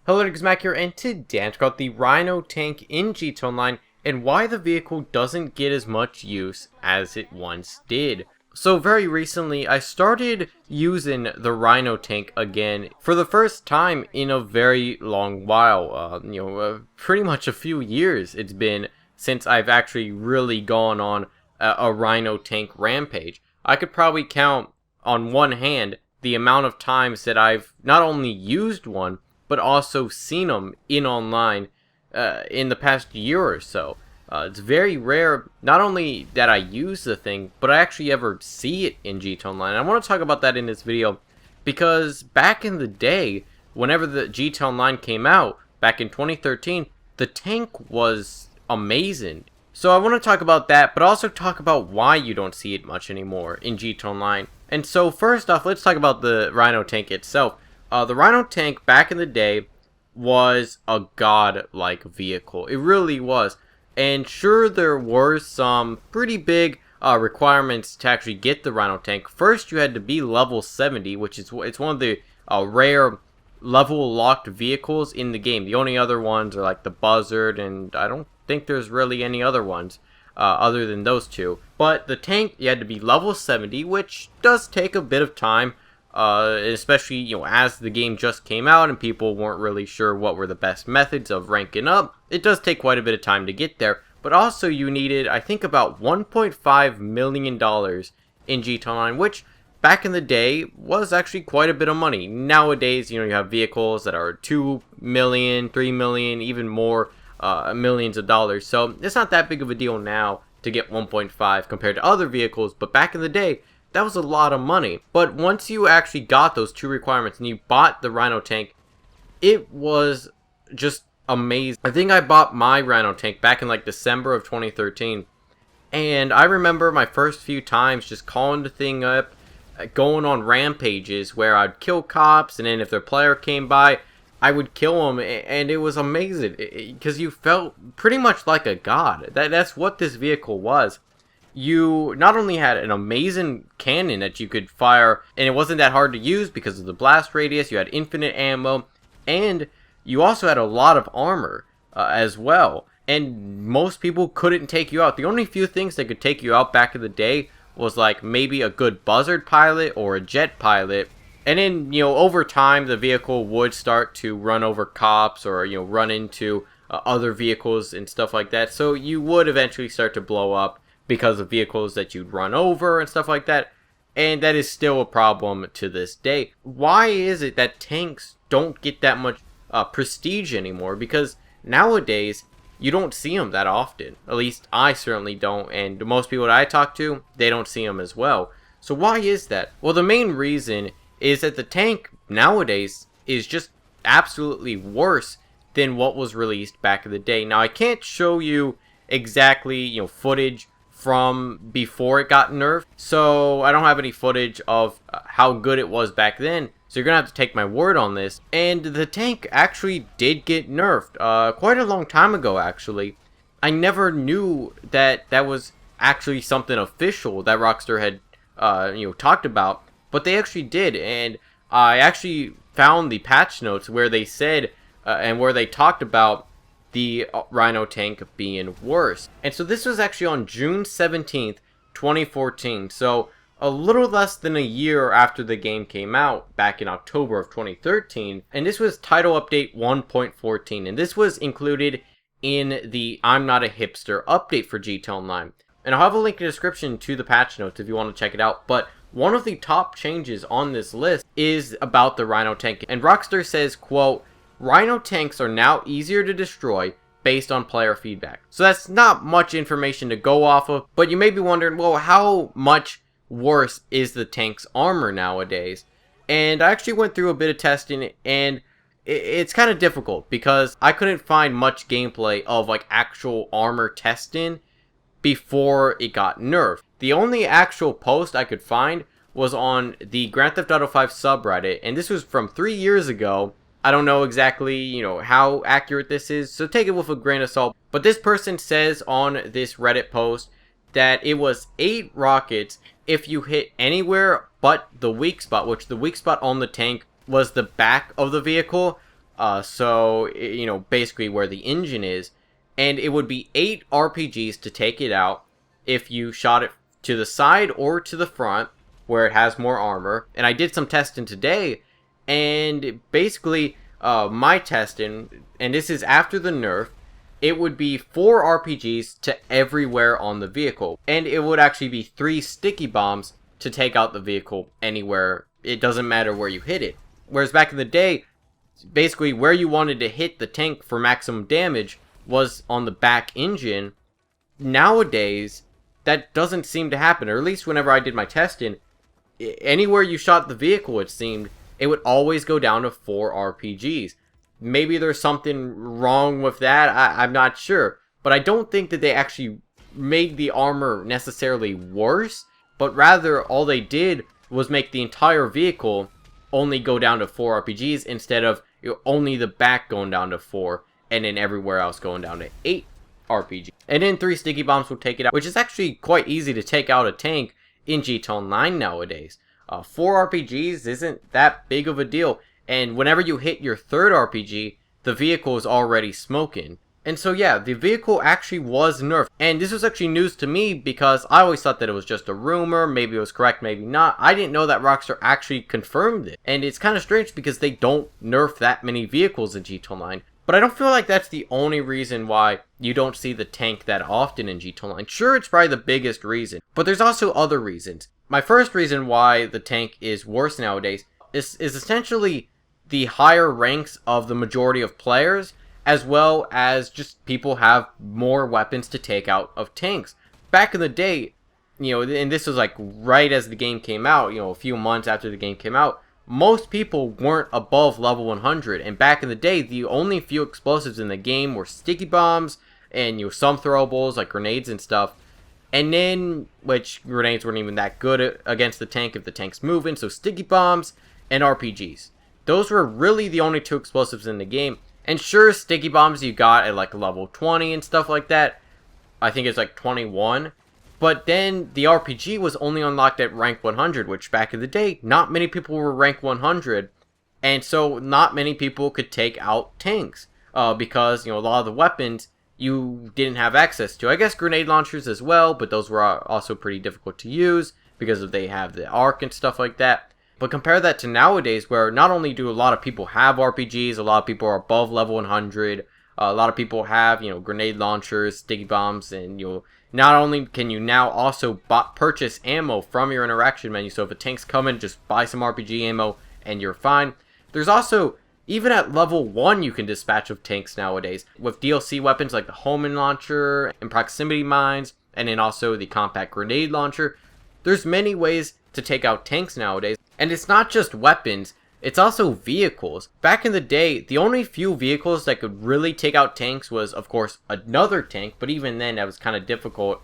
Hello, it's Mac here, and today I'm talking about the Rhino tank in GTA Online and why the vehicle doesn't get as much use as it once did. So very recently, I started using the Rhino tank again for the first time in a very long while. Pretty much a few years it's been since I've actually really gone on a Rhino tank rampage. I could probably count on one hand the amount of times that I've not only used one, but also seen them in online in the past year or so. It's very rare, not only that I use the thing, but I actually ever see it in GTA Online. And I want to talk about that in this video, because back in the day, whenever the GTA Online came out, back in 2013, the tank was amazing. So I want to talk about that, but also talk about why you don't see it much anymore in GTA Online. And so first off, let's talk about the Rhino tank itself. The Rhino tank back in the day was a god-like vehicle. It really was. And sure, there were some pretty big requirements to actually get the Rhino tank. First, you had to be level 70, which is it's one of the rare level-locked vehicles in the game. The only other ones are like the Buzzard, and I don't think there's really any other ones other than those two. But the tank, you had to be level 70, which does take a bit of time. Especially, as the game just came out and people weren't really sure what were the best methods of ranking up. It does take quite a bit of time to get there, but also you needed, I think, about $1.5 million in GTA Online, which back in the day was actually quite a bit of money. Nowadays, you have vehicles that are 2 million, 3 million, even more millions of dollars, so it's not that big of a deal now to get 1.5 compared to other vehicles, but back in the day, that was a lot of money. But once you actually got those two requirements and you bought the Rhino tank, it was just amazing. I think I bought my Rhino tank back in like December of 2013. And I remember my first few times just calling the thing up, going on rampages where I'd kill cops, and then if their player came by, I would kill them, and it was amazing. Because you felt pretty much like a god. That's what this vehicle was. You not only had an amazing cannon that you could fire, and it wasn't that hard to use because of the blast radius, you had infinite ammo, and you also had a lot of armor as well. And most people couldn't take you out. The only few things that could take you out back in the day was like maybe a good Buzzard pilot or a jet pilot. And then, over time, the vehicle would start to run over cops or, run into other vehicles and stuff like that. So you would eventually start to blow up because of vehicles that you'd run over and stuff like that, and that is still a problem to this day. Why is it that tanks don't get that much prestige anymore? Because nowadays, you don't see them that often. At least I certainly don't, and most people that I talk to, they don't see them as well. So why is that? Well, the main reason is that the tank nowadays is just absolutely worse than what was released back in the day. Now, I can't show you exactly, footage from before it got nerfed, so I don't have any footage of how good it was back then, so you're gonna have to take my word on this. And the tank actually did get nerfed quite a long time ago. Actually, I never knew that that was actually something official that Rockstar had talked about, but they actually did. And I actually found the patch notes where they said and where they talked about the Rhino tank being worse. And so this was actually on June 17th, 2014. So a little less than a year after the game came out back in October of 2013. And this was title update 1.14. And this was included in the I'm Not a Hipster update for GTA Online. And I'll have a link in the description to the patch notes if you want to check it out. But one of the top changes on this list is about the Rhino tank. And Rockstar says, quote, "Rhino tanks are now easier to destroy based on player feedback." So that's not much information to go off of, but you may be wondering, well, how much worse is the tank's armor nowadays? And I actually went through a bit of testing, and it's kind of difficult because I couldn't find much gameplay of like actual armor testing before it got nerfed. The only actual post I could find was on the Grand Theft Auto 5 subreddit, and this was from 3 years ago. I don't know exactly, how accurate this is, so take it with a grain of salt. But this person says on this Reddit post that it was 8 rockets if you hit anywhere but the weak spot, which the weak spot on the tank was the back of the vehicle. Basically where the engine is, and it would be 8 RPGs to take it out if you shot it to the side or to the front where it has more armor. And I did some testing today, and basically my testing, and this is after the nerf, it would be 4 RPGs to everywhere on the vehicle, and it would actually be 3 sticky bombs to take out the vehicle anywhere. It doesn't matter where you hit it. Whereas back in the day, basically where you wanted to hit the tank for maximum damage was on the back engine. Nowadays, that doesn't seem to happen, or at least whenever I did my testing, anywhere you shot the vehicle, it seemed, it would always go down to 4 RPGs. Maybe there's something wrong with that, I'm not sure. But I don't think that they actually made the armor necessarily worse, but rather all they did was make the entire vehicle only go down to 4 RPGs instead of only the back going down to 4 and then everywhere else going down to 8 RPGs. And then 3 sticky bombs will take it out, which is actually quite easy to take out a tank in GTA Online nowadays. 4 RPGs isn't that big of a deal. And whenever you hit your 3rd RPG, the vehicle is already smoking. And so yeah, the vehicle actually was nerfed. And this was actually news to me because I always thought that it was just a rumor. Maybe it was correct, maybe not. I didn't know that Rockstar actually confirmed it. And it's kind of strange because they don't nerf that many vehicles in GTA Online. But I don't feel like that's the only reason why you don't see the tank that often in GTA Online. Sure, it's probably the biggest reason, but there's also other reasons. My first reason why the tank is worse nowadays is essentially the higher ranks of the majority of players, as well as just people have more weapons to take out of tanks. Back in the day, and this was like right as the game came out, a few months after the game came out, most people weren't above level 100. And back in the day, the only few explosives in the game were sticky bombs and some throwables like grenades and stuff. And then, which grenades weren't even that good against the tank if the tank's moving, so sticky bombs and RPGs. Those were really the only 2 explosives in the game. And sure, sticky bombs you got at like level 20 and stuff like that. I think it's like 21. But then the RPG was only unlocked at rank 100, which back in the day, not many people were rank 100. And so not many people could take out tanks. Because, a lot of the weapons you didn't have access to. I guess grenade launchers as well, but those were also pretty difficult to use because they have the arc and stuff like that. But compare that to nowadays, where not only do a lot of people have RPGs, a lot of people are above level 100, a lot of people have, grenade launchers, sticky bombs, and not only can you now also purchase ammo from your interaction menu, so if a tank's coming, just buy some RPG ammo and you're fine. There's also, even at level 1, you can dispatch of tanks nowadays, with DLC weapons like the homing launcher and proximity mines, and then also the compact grenade launcher. There's many ways to take out tanks nowadays. And it's not just weapons, it's also vehicles. Back in the day, the only few vehicles that could really take out tanks was, of course, another tank, but even then that was kind of difficult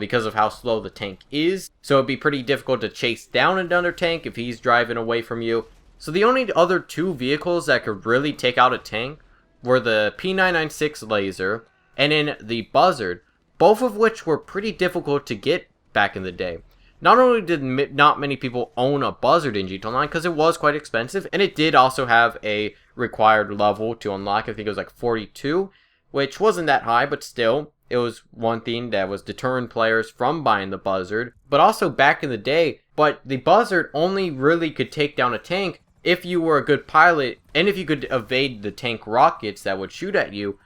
because of how slow the tank is. So it'd be pretty difficult to chase down another tank if he's driving away from you. So the only other 2 vehicles that could really take out a tank were the P996 laser and then the buzzard, both of which were pretty difficult to get back in the day. Not only did not many people own a buzzard in GTA Online because it was quite expensive, and it did also have a required level to unlock. I think it was like 42, which wasn't that high, but still, it was one thing that was deterring players from buying the buzzard. But also back in the day, but the buzzard only really could take down a tank if you were a good pilot and if you could evade the tank rockets that would shoot at you,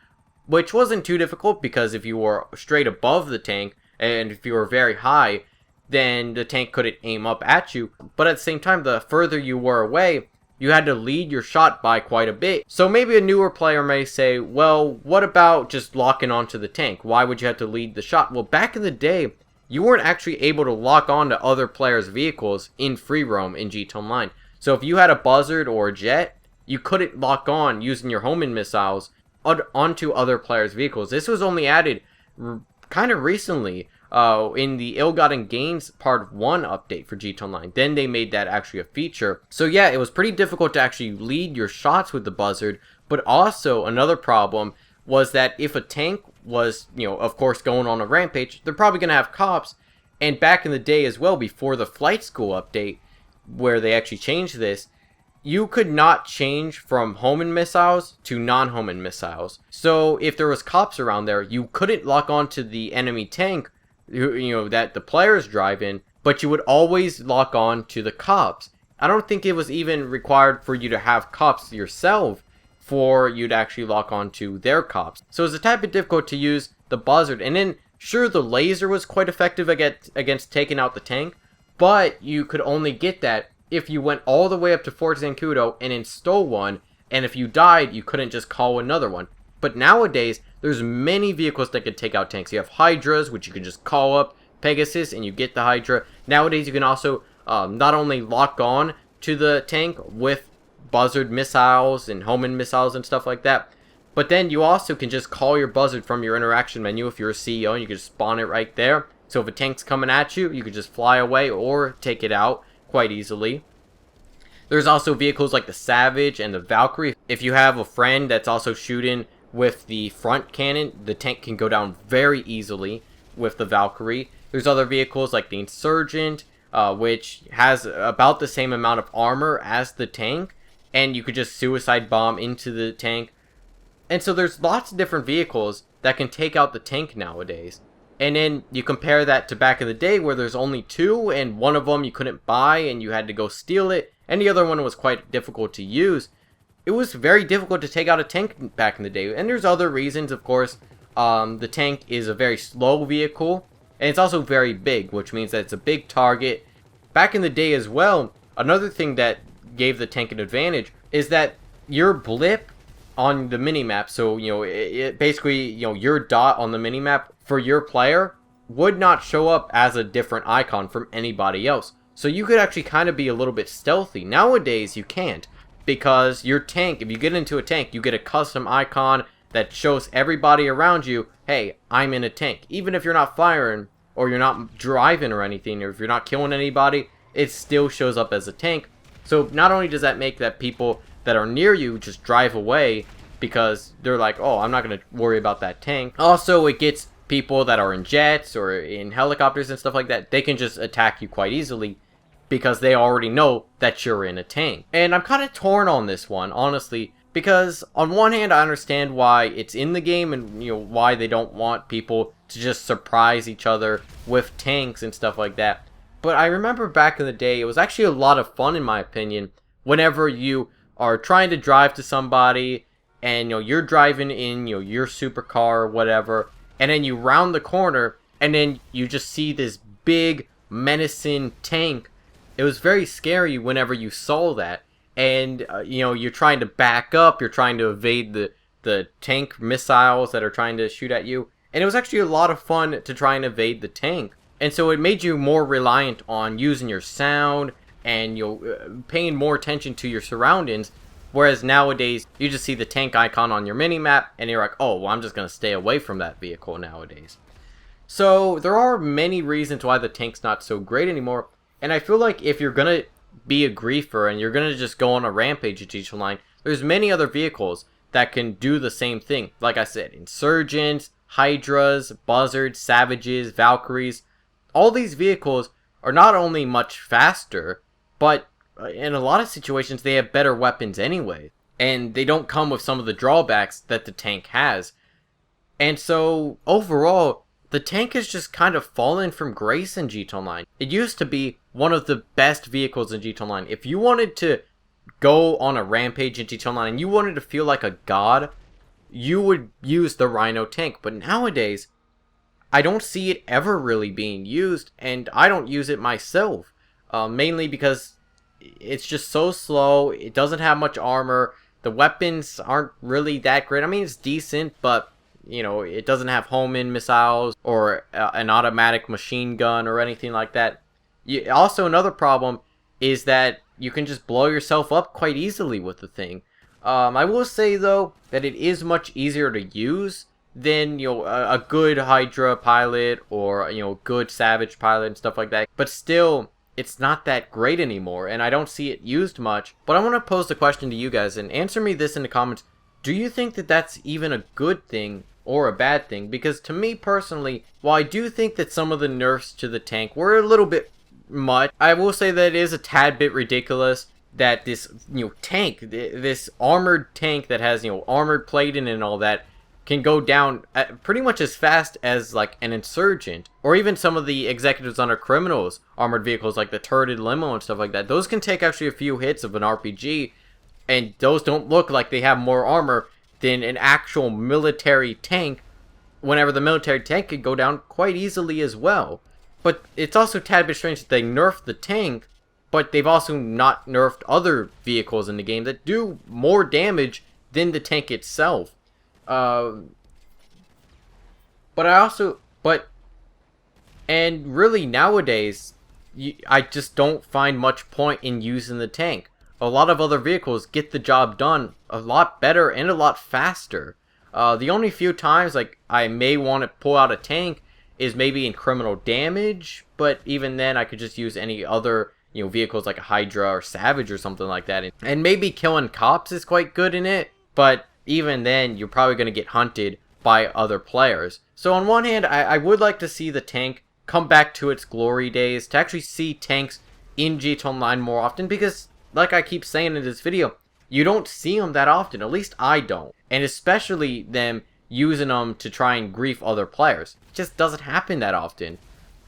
which wasn't too difficult because if you were straight above the tank and if you were very high, then the tank couldn't aim up at you. But at the same time, the further you were away, you had to lead your shot by quite a bit. So maybe a newer player may say, well, what about just locking onto the tank? Why would you have to lead the shot? Well, back in the day, you weren't actually able to lock on to other players' vehicles in free roam in GTA Online. So if you had a buzzard or a jet, you couldn't lock on using your homing missiles onto other players' vehicles. This was only added kind of recently in the Ill-Gotten Gains Part 1 update for GTA Online. Then they made that actually a feature. So yeah, it was pretty difficult to actually lead your shots with the buzzard, but also another problem was that if a tank was, of course going on a rampage, they're probably going to have cops. And back in the day as well, before the flight school update, where they actually changed this, you could not change from homing missiles to non-homing missiles. So if there was cops around there, you couldn't lock onto the enemy tank, that the players drive in, but you would always lock on to the cops. I don't think it was even required for you to have cops yourself for you to actually lock on to their cops. So it's a type of difficult to use the buzzard. And then, sure, the laser was quite effective against taking out the tank, but you could only get that if you went all the way up to Fort Zancudo and then stole one, and if you died, you couldn't just call another one. But nowadays, there's many vehicles that can take out tanks. You have Hydras, which you can just call up Pegasus and you get the Hydra. Nowadays, you can also not only lock on to the tank with buzzard missiles and homing missiles and stuff like that, but then you also can just call your buzzard from your interaction menu if you're a CEO, and you can just spawn it right there. So if a tank's coming at you, you can just fly away or take it out quite easily. There's also vehicles like the Savage and the Valkyrie. If you have a friend that's also shooting with the front cannon, the tank can go down very easily with the Valkyrie. There's other vehicles like the Insurgent, which has about the same amount of armor as the tank, and you could just suicide bomb into the tank. And so there's lots of different vehicles that can take out the tank nowadays. And then you compare that to back in the day where there's only two, and one of them you couldn't buy and you had to go steal it, and the other one was quite difficult to use. It was very difficult to take out a tank back in the day. And there's other reasons, of course. The tank is a very slow vehicle, and it's also very big, which means that it's a big target. Back in the day as well, another thing that gave the tank an advantage is that your blip on the minimap, so it basically your dot on the minimap for your player would not show up as a different icon from anybody else. So you could actually kind of be a little bit stealthy. Nowadays you can't, because your tank, if you get into a tank, you get a custom icon that shows everybody around you, hey, I'm in a tank. Even if you're not firing or you're not driving or anything, or if you're not killing anybody, it still shows up as a tank. So not only does that make that people that are near you just drive away because they're like, oh, I'm not going to worry about that tank. Also, it gets people that are in jets or in helicopters and stuff like that, they can just attack you quite easily because they already know that you're in a tank. And I'm kind of torn on this one, honestly, because on one hand, I understand why it's in the game and why they don't want people to just surprise each other with tanks and stuff like that. But I remember back in the day, it was actually a lot of fun, in my opinion, whenever you are trying to drive to somebody and you're driving in your supercar or whatever, and then you round the corner and then you just see this big menacing tank. It was very scary whenever you saw that, and you're trying to back up, you're trying to evade the tank missiles that are trying to shoot at you, and it was actually a lot of fun to try and evade the tank. And so it made you more reliant on using your sound and paying more attention to your surroundings. Whereas nowadays, you just see the tank icon on your minimap, and you're like, oh, well, I'm just going to stay away from that vehicle nowadays. So there are many reasons why the tank's not so great anymore. And I feel like if you're going to be a griefer and you're going to just go on a rampage at G Online, there's many other vehicles that can do the same thing. Like I said, Insurgents, Hydras, Buzzards, Savages, Valkyries. All these vehicles are not only much faster, but in a lot of situations they have better weapons anyway. And they don't come with some of the drawbacks that the tank has. And so, overall, the tank has just kind of fallen from grace in GT Online. It used to be one of the best vehicles in GT Online. If you wanted to go on a rampage in GT Online and you wanted to feel like a god, you would use the Rhino tank. But nowadays, I don't see it ever really being used, and I don't use it myself. Mainly because it's just so slow, it doesn't have much armor, the weapons aren't really that great. I mean, it's decent, but it doesn't have homing missiles or an automatic machine gun or anything like that. Also, another problem is that you can just blow yourself up quite easily with the thing. I will say, though, that it is much easier to use than a good Hydra pilot or good Savage pilot and stuff like that. But still, it's not that great anymore, and I don't see it used much. But I want to pose the question to you guys, and answer me this in the comments. Do you think that that's even a good thing or a bad thing? Because to me personally, while I do think that some of the nerfs to the tank were a little bit much, I will say that it is a tad bit ridiculous that this, tank, this armored tank that has, armored plating and all that, can go down pretty much as fast as, like, an insurgent. Or even some of the executives on a criminal's armored vehicles, like the turreted limo and stuff like that. Those can take actually a few hits of an RPG, and those don't look like they have more armor than an actual military tank, whenever the military tank could go down quite easily as well. But it's also a tad bit strange that they nerfed the tank, but they've also not nerfed other vehicles in the game that do more damage than the tank itself. And really nowadays, I just don't find much point in using the tank. A lot of other vehicles get the job done a lot better and a lot faster. The only few times, like, I may want to pull out a tank is maybe in criminal damage, but even then I could just use any other, vehicles like a Hydra or Savage or something like that. And maybe killing cops is quite good in it, but even then you're probably going to get hunted by other players. So on one hand, I would like to see the tank come back to its glory days, to actually see tanks in GTA Online more often, because like I keep saying in this video, you don't see them that often, at least I don't. And especially them using them to try and grief other players. It just doesn't happen that often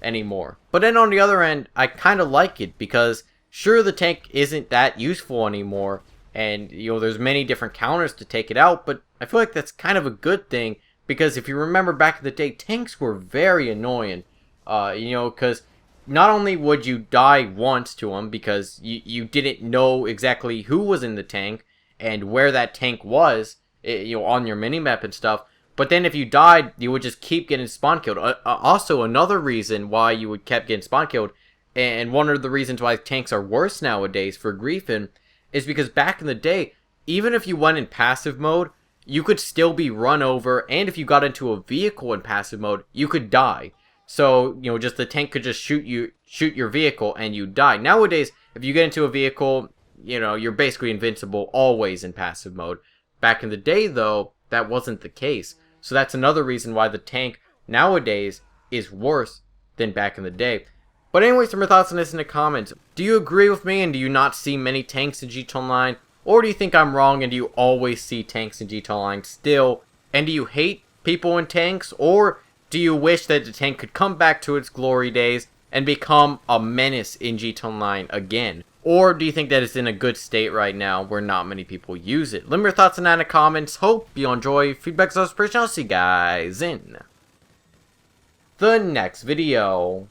anymore. But then on the other end, I kind of like it, because sure, the tank isn't that useful anymore, and there's many different counters to take it out, but I feel like that's kind of a good thing, because if you remember back in the day, tanks were very annoying, because not only would you die once to them because you didn't know exactly who was in the tank and where that tank was, on your minimap and stuff, but then if you died, you would just keep getting spawn killed. Also, another reason why you would keep getting spawn killed, and one of the reasons why tanks are worse nowadays for griefing, is because back in the day, even if you went in passive mode, you could still be run over, and if you got into a vehicle in passive mode, you could die. So, just the tank could just shoot your vehicle and you die. Nowadays, if you get into a vehicle, you're basically invincible always in passive mode. Back in the day, though, that wasn't the case. So that's another reason why the tank nowadays is worse than back in the day. But anyways, some more thoughts on this in the comments. Do you agree with me, and do you not see many tanks in GTA Online? Or do you think I'm wrong, and do you always see tanks in GTA Online still? And do you hate people in tanks? Or do you wish that the tank could come back to its glory days and become a menace in GTA Online again? Or do you think that it's in a good state right now where not many people use it? Let me know your thoughts on that in the comments. Hope you enjoy. Feedback's always appreciated. I'll see you guys in the next video.